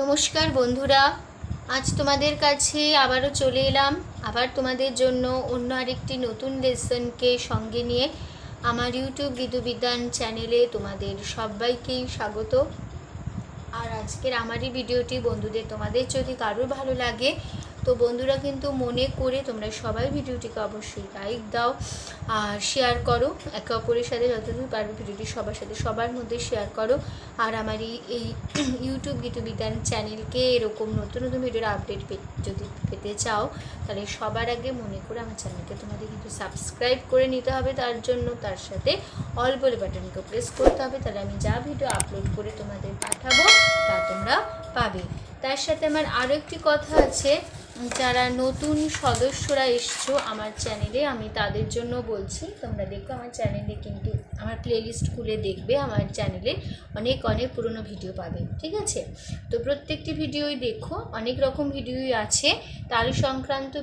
নমস্কার বন্ধুরা, আজ তোমাদের কাছে আবারও চলে এলাম। আবার তোমাদের জন্য অন্য আরেকটি নতুন লেসনকে সঙ্গে নিয়ে আমার ইউটিউব গীতবিজ্ঞান চ্যানেলে তোমাদের সবাইকেই স্বাগত। আর আজকের আমারই ভিডিওটি বন্ধুদের তোমাদের যদি কারোর ভালো লাগে তো বন্ধুরা কিন্তু মনে করে তোমরা সবাই ভিডিওটিকে অবশ্যই লাইক দাও আর শেয়ার করো, একে অপরের সাথে যতদূর পারবে ভিডিওটি সবার সাথে সবার মধ্যে শেয়ার করো। আর আমার এই ইউটিউব গীতবিজ্ঞান চ্যানেলকে এরকম নতুন নতুন ভিডিওর আপডেট যদি পেতে চাও তাহলে সবার আগে মনে করে আমার চ্যানেলকে তোমাদের কিন্তু সাবস্ক্রাইব করে নিতে হবে। তার জন্য তার সাথে অল বলে বাটনকে প্রেস করতে হবে, তাহলে আমি যা ভিডিও আপলোড করে তোমাদের পাঠাবো তা তোমরা পাবে। তার সাথে আমার আরও একটি কথা আছে, যারা নতুন সদস্যরা এসছো আমার চ্যানেলে আমি তাদের জন্য বলছি, তোমরা দেখো আমার চ্যানেলে কিন্তু আমার প্লেলিস্ট খুলে দেখবে, আমার চ্যানেলে অনেক অনেক পুরনো ভিডিও পাবে, ঠিক আছে? তো প্রত্যেকটি ভিডিওই দেখো, অনেক রকম ভিডিওই আছে, তাল সংক্রান্ত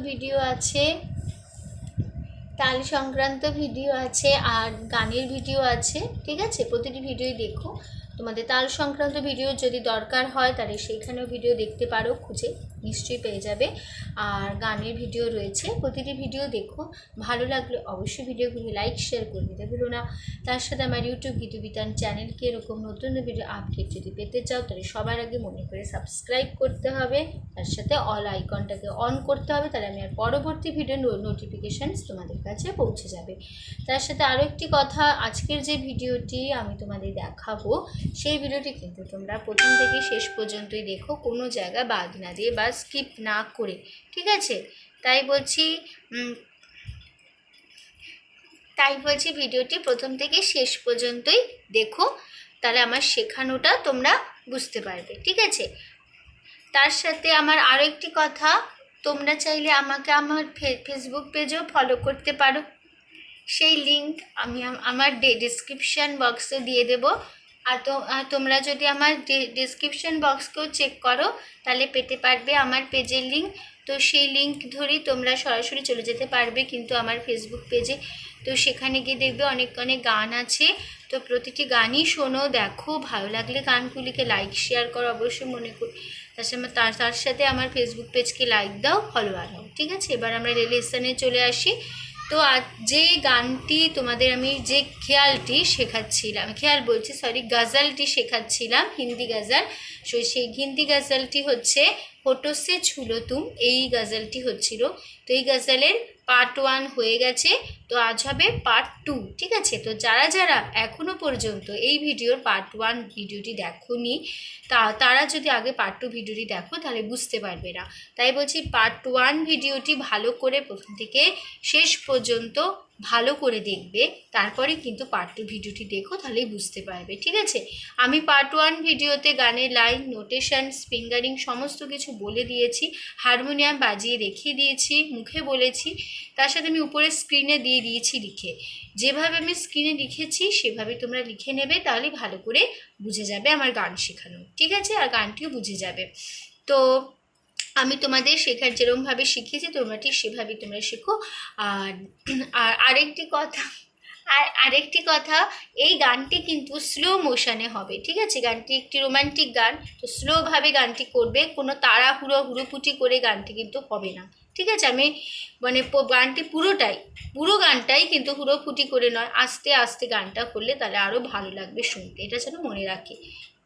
ভিডিও আছে, আর গানের ভিডিও আছে, ঠিক আছে? প্রতিটি ভিডিওই দেখো। তোমাদের তাল সংক্রান্ত ভিডিও যদি দরকার হয় তাহলে সেইখানেও ভিডিও দেখতে পারো, খুঁজে নিশ্চয়ই পেয়ে যাবে। আর গানের ভিডিও রয়েছে, প্রতিটি ভিডিও দেখো, ভালো লাগলে অবশ্যই ভিডিওগুলি লাইক শেয়ার করে দিতে ভুলো না। তার সাথে আমার ইউটিউব গীতবিতান চ্যানেলকে এরকম নতুন ভিডিও আপডেট যদি পেতে চাও তাহলে সবার আগে মনে করে সাবস্ক্রাইব করতে হবে, তার সাথে অল আইকনটাকে অন করতে হবে, তাহলে আমি আর পরবর্তী ভিডিও নোটিফিকেশানস তোমাদের কাছে পৌঁছে যাবে। তার সাথে আরও একটি কথা, আজকের যে ভিডিওটি আমি তোমাদের দেখাবো সেই ভিডিওটি কিন্তু তোমরা প্রথম থেকে শেষ পর্যন্তই দেখো, কোনো জায়গা বাদ না দিয়ে বা স্কিপ না করে, ঠিক আছে? তাই বলছি ভিডিওটি প্রথম থেকে শেষ পর্যন্তই দেখো, তাহলে আমার শেখানোটা তোমরা বুঝতে পারবে, ঠিক আছে? তার সাথে আমার আরও একটি কথা, তোমরা চাইলে আমাকে আমার ফেসবুক পেজেও ফলো করতে পারো, সেই লিঙ্ক আমি আমার ডিসক্রিপশান বক্সে দিয়ে দেবো। আর তোমরা যদি আমার ডিসক্রিপশান বক্সকেও চেক করো তাহলে পেতে পারবে আমার পেজের লিঙ্ক। তো সেই লিঙ্ক ধরেই তোমরা সরাসরি চলে যেতে পারবে কিন্তু আমার ফেসবুক পেজে। তো সেখানে গিয়ে দেখবে অনেক অনেক গান আছে, তো প্রতিটি গানই শোনো, দেখো, ভালো লাগলে গানগুলিকে লাইক শেয়ার করো অবশ্যই মনে করি। তার সাথে আমার ফেসবুক পেজকে লাইক দাও, ফলোয়ার হও, ঠিক আছে? এবার আমরা লেসনে চলে আসি। তো আজ যে গানটি তোমাদের আমি যে গজলটি শেখাচ্ছিলাম, হিন্দি গজল, সেই হিন্দি গজলটি হচ্ছে হোঠোं से छू लो तुम, এই গজলটি হচ্ছিল। তো এই গজলের পার্ট 1 হয়ে গেছে, তো আজ হবে পার্ট 2, ঠিক আছে? তো যারা যারা এখনও পর্যন্ত এই ভিডিওর পার্ট 1 ভিডিওটি দেখোনি তারা যদি আগে পার্ট 2 ভিডিওটি দেখো তাহলে বুঝতে পারবে না। তাই বলছি পার্ট 1 ভিডিওটি ভালো করে প্রথম থেকে শেষ পর্যন্ত ভালো করে দেখবে, তারপরে কিন্তু পার্ট 2 ভিডিওটি দেখো, তাহলেই বুঝতে পারবে, ঠিক আছে? আমি পার্ট 1 ভিডিওতে গানের লাইন, নোটেশন, ফিঙ্গারিং সমস্ত কিছু বলে দিয়েছি, হারমোনিয়াম বাজিয়ে দেখিয়ে দিয়েছি, মুখে বলেছি, তার সাথে আমি উপরে স্ক্রিনে দিয়ে দিয়েছি লিখে। যেভাবে আমি স্ক্রিনে লিখেছি সেভাবে তোমরা লিখে নেবে, তাহলে ভালো করে বুঝে যাবে আমার গান শেখানো, ঠিক আছে? আর গানটিও বুঝে যাবে। তো আমি তোমাদের শেখার যেরকমভাবে শিখিয়েছি তোমরা ঠিক সেভাবেই তোমরা শেখো। আর আরেকটি কথা, এই গানটি কিন্তু স্লো মোশনে হবে, ঠিক আছে? গানটি একটি রোমান্টিক গান, তো স্লোভাবে গানটি করবে, কোনো হুড়োপুটি করে গানটি কিন্তু হবে না, ঠিক আছে? আমি মানে গানটি পুরো গানটাই কিন্তু হুড়োফুটি করে নয়, আস্তে আস্তে গানটা করলে তাহলে আরও ভালো লাগবে শুনতে, এটা যেন মনে রাখে,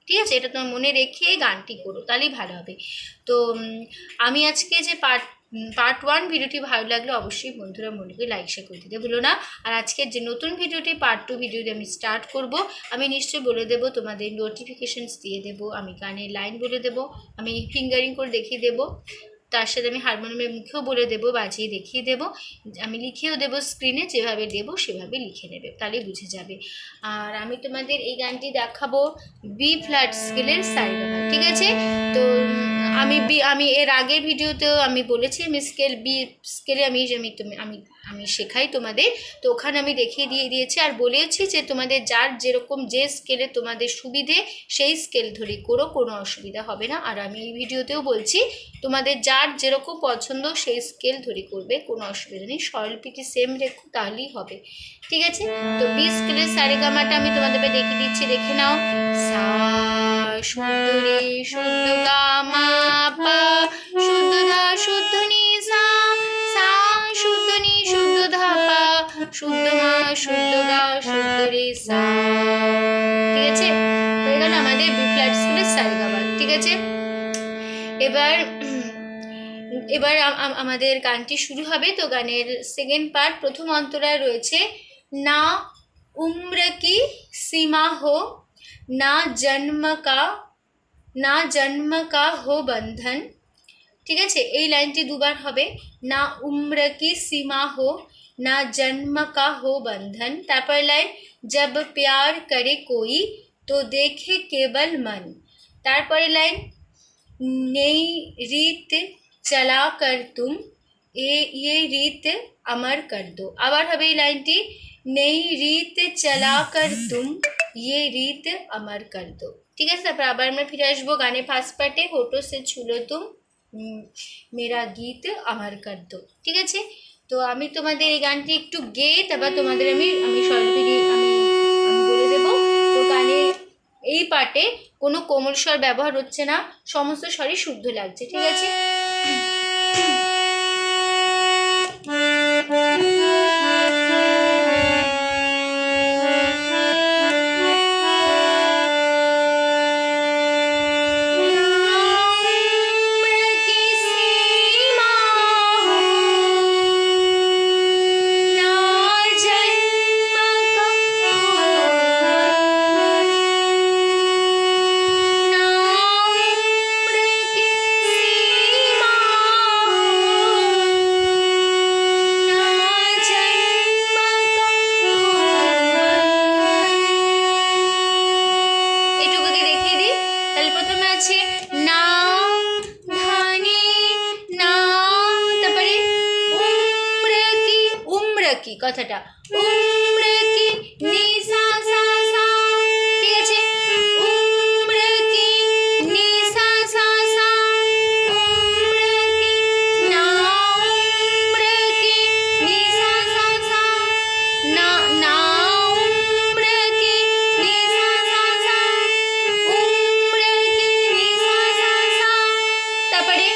ঠিক আছে? এটা তোমার মনে রেখে গানটি করো, তাহলেই ভালো হবে। তো আমি আজকে যে পার্ট 1 ভিডিওটি ভালো লাগলে অবশ্যই বন্ধুরা মনে করে লাইক শেয়ার করে দিতে ভুলো না। আর আজকের যে নতুন ভিডিওটি পার্ট 2 ভিডিওটি আমি স্টার্ট করব, আমি নিশ্চয়ই বলে দেবো, তোমাদের নোটিফিকেশানস দিয়ে দেবো, আমি গানের লাইন বলে দেবো, আমি ফিঙ্গারিং করে দেখিয়ে দেবো, তার সাথে আমি হারমোনিয়ামের মুখেও বলে দেবো, বাজিয়ে দেখিয়ে দেবো, আমি লিখেও দেবো স্ক্রিনে, যেভাবে দেবো সেভাবে লিখে নেবে, তাহলেই বুঝে যাবে। আর আমি তোমাদের এই গানটি দেখাবো বি ফ্ল্যাট স্কেলের সারেগামা, ঠিক আছে? তো আমি এর আগের ভিডিওতেও আমি বলেছি আমি বি স্কেলে আমি শেখাই তোমাদের, তো ওখানে আমি দেখিয়ে দিয়েছি আর বলেছি যে তোমাদের যার যেরকম যে স্কেলে তোমাদের সুবিধে সেই স্কেল ধরে করো, কোনো অসুবিধা হবে না। আর আমি এই ভিডিওতেও বলছি তোমাদের যার যেরকম পছন্দ সেই স্কেল ধরে করবে, কোনো অসুবিধা নেই, স্বরলিপিটি সেম রেখো, তাহলেই হবে, ঠিক আছে? তো বি স্কেলের সারেগামাটা আমি তোমাদের দেখিয়ে দিচ্ছি, দেখে নাও। সা শুদ্ধ রে শুদ্ধ গা মা পা শুদ্ধ ধা শুদ্ধ নি সা সা শুদ্ধ নি শুদ্ধ ধা পা শুদ্ধ মা শুদ্ধ গা শুদ্ধ রে সা। ঠিক আছে, হয়ে গেল আমাদের বি ফ্ল্যাট স্কেলের সারেগামা। ঠিক আছে, এবার এবার আমাদের গানটি শুরু হবে। তো গানের সেকেন্ড পার্ট, প্রথম অন্তরায় রয়েছে না উম্র কি সীমা হো, না জন্ম কা হো বন্ধন। ঠিক আছে, এই লাইনটি দুবার হবে, না উম্র কি সীমা হো, না জন্ম কা হো বন্ধন। তারপর লাইন জব প্যার করে কোই তো দেখে কেবল মন। তারপরে লাইন নেই रीत चला कर तुम ये रीत अमर कर दो। আবার হবে এই লাইনটি, নেই रीत चला कर तुम ये रीत अमर कर दो। ঠিক আছে, তারপর আবার আমরা ফিরে আসবো গানে ফার্স্ট পার্টে, হোটো সে ছুলো তুম মেরা গীত আমার কর দো। ঠিক আছে, তো আমি তোমাদের এই গানটি একটু গেয়ে তারপর তোমাদের আমি স্বরলিপি আমি বলে দেবো। তো গানে এই পার্টে কোনো কোমল স্বর ব্যবহার হচ্ছে না, সমস্ত স্বরই শুদ্ধ লাগছে। ঠিক আছে, কথাটা উম্র কি নি সা সা সা। ঠিক আছে, উম্র কি নি সা সা সা, উম্র কি না উম্র কি নি সা সা সা, না না উম্র কি নি সা সা সা, উম্র কি নি সা সা সা। তারপরে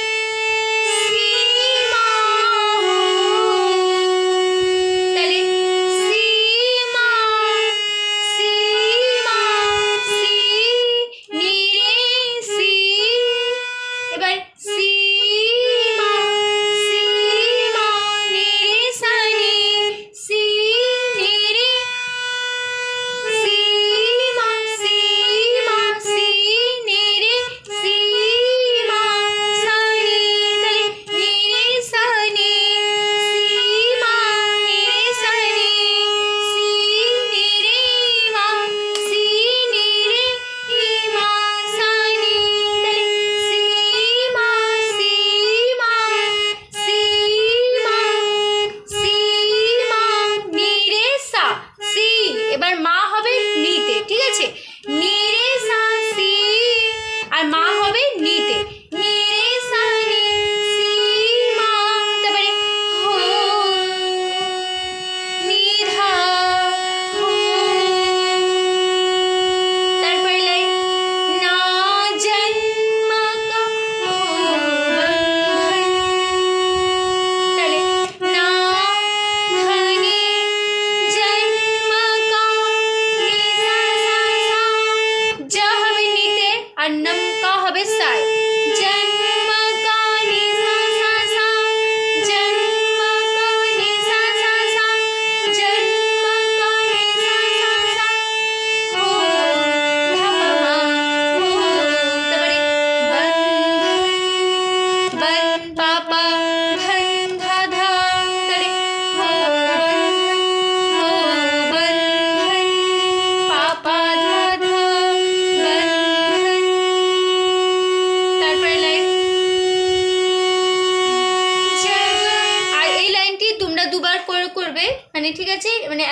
মানে ঠিক আছে, মানে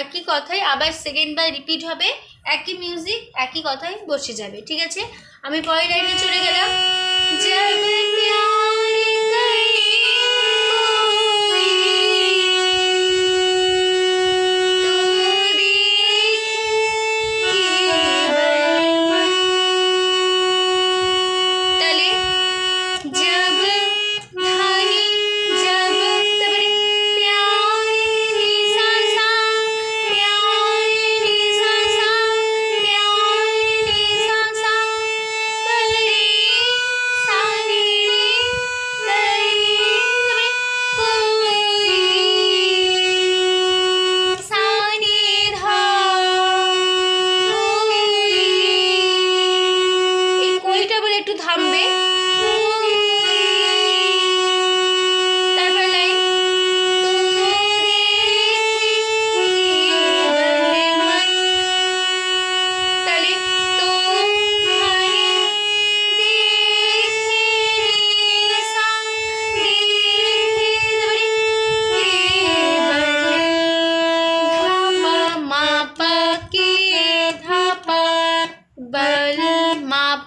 একই কথাই আবার সেকেন্ড বার রিপিট হবে, একই মিউজিক একই কথাই বসে যাবে। ঠিক আছে, আমি পরের লাইনে চলে গেলাম।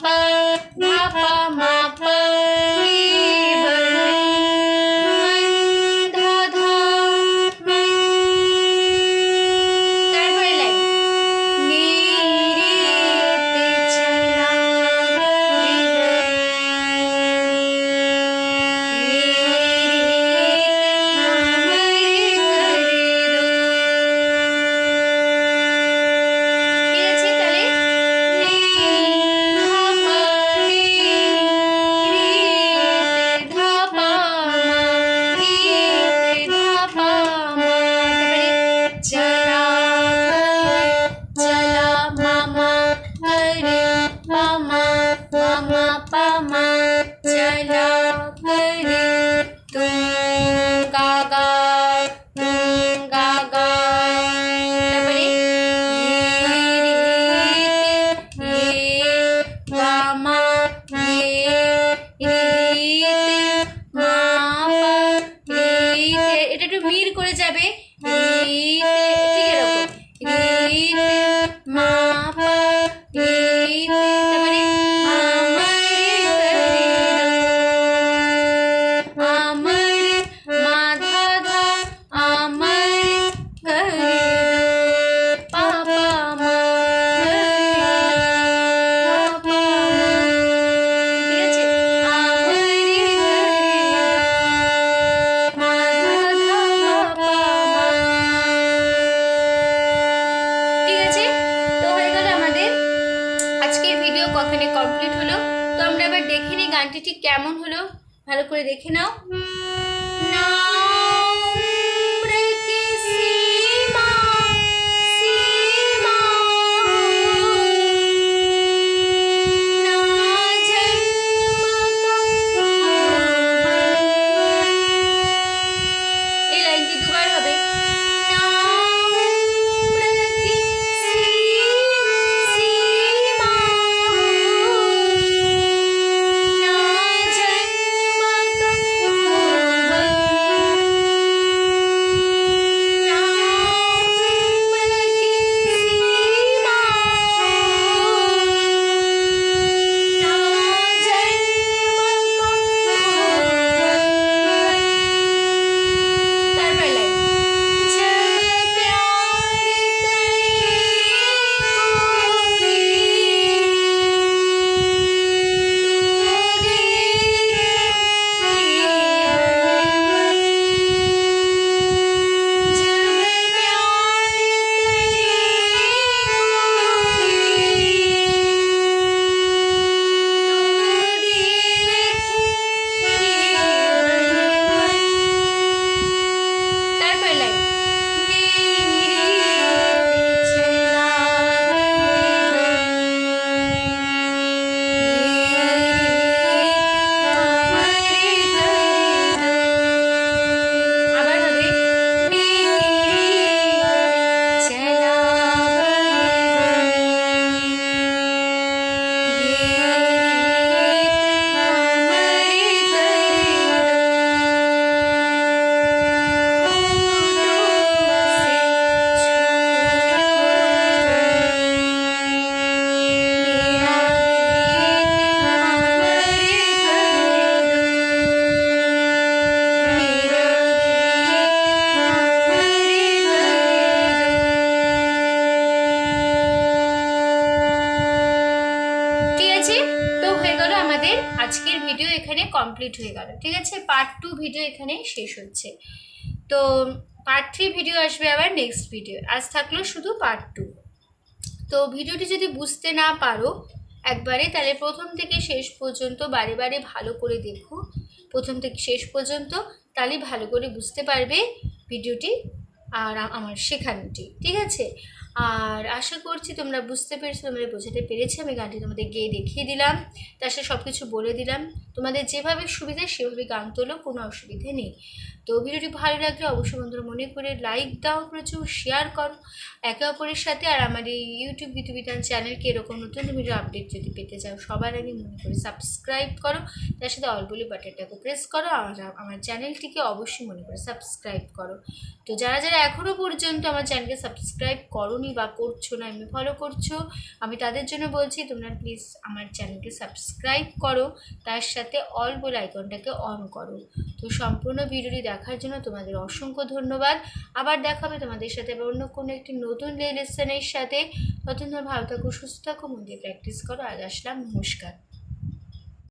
পা ধা পা মা পা রে ধা ধা। তারপরে লাইন নি রে তে চলা রে এটা একটু মির করে যাবে ঠিক এরকম মা পা তারপরে আমার মা ধা ধা আমার করে পা পা মা ঠিক আছে কখনে কমপ্লিট হলো। তো আমরা এবার দেখে নিই গানটি ঠিক কেমন হলো, ভালো করে দেখে নাও। এই লাইনটি দুবার হবে। আজকের ভিডিও এখানে কমপ্লিট হয়ে গেল। ঠিক আছে, পার্ট 2 ভিডিও এখানে শেষ হচ্ছে। তো পার্ট 3 ভিডিও আসবে আবার নেক্সট ভিডিও। আজ থাকলো শুধু পার্ট 2। তো ভিডিওটি যদি বুঝতে না পারো একবারে, তাহলে প্রথম থেকে শেষ পর্যন্ত বারে বারে ভালো করে দেখো, প্রথম থেকে শেষ পর্যন্ত, তাহলে ভালো করে বুঝতে পারবে ভিডিওটি আর আমার শেখানোটি। ঠিক আছে, আর আশা করছি তোমরা বুঝতে পেরেছো, তোমরা বোঝাতে পেরেছি। আমি গানটি তোমাদের গেয়ে দেখিয়ে দিলাম, তার সাথে সব কিছু বলে দিলাম। তোমাদের যেভাবে সুবিধা সেভাবে গান তোলো, কোনো অসুবিধে নেই। তো ভিডিওটি ভালো লাগলে অবশ্যই বন্ধুরা মনে করে লাইক দাও, প্রচুর শেয়ার করো একে অপরের সাথে। আর আমার এই ইউটিউব বিধিবিধান চ্যানেলকে এরকম নতুন ভিডিও আপডেট যদি পেতে চাও সবার আগে মনে করে সাবস্ক্রাইব করো, তার সাথে অল বলে বাটনটাকে প্রেস করো। আর আমার চ্যানেলটিকে অবশ্যই মনে করে সাবস্ক্রাইব করো। তো যারা যারা এখনও পর্যন্ত আমার চ্যানেলকে সাবস্ক্রাইব করোনি বা করছো না, এমনি ফলো করছো, আমি তাদের জন্য বলছি তোমরা প্লিজ আমার চ্যানেলকে সাবস্ক্রাইব করো, তার সাথে অল বেল আইকনটাকে অন করো। তো সম্পূর্ণ ভিডিওটি দেখার জন্য তোমাদের অসংখ্য ধন্যবাদ। আবার দেখা হবে তোমাদের সাথে আবার অন্য কোনো একটি নতুন লেসনের সাথে। ততক্ষণ ভালো থাকো, সুস্থ থাকো, মন দিয়ে প্র্যাকটিস করো। আজ আসলাম, নমস্কার।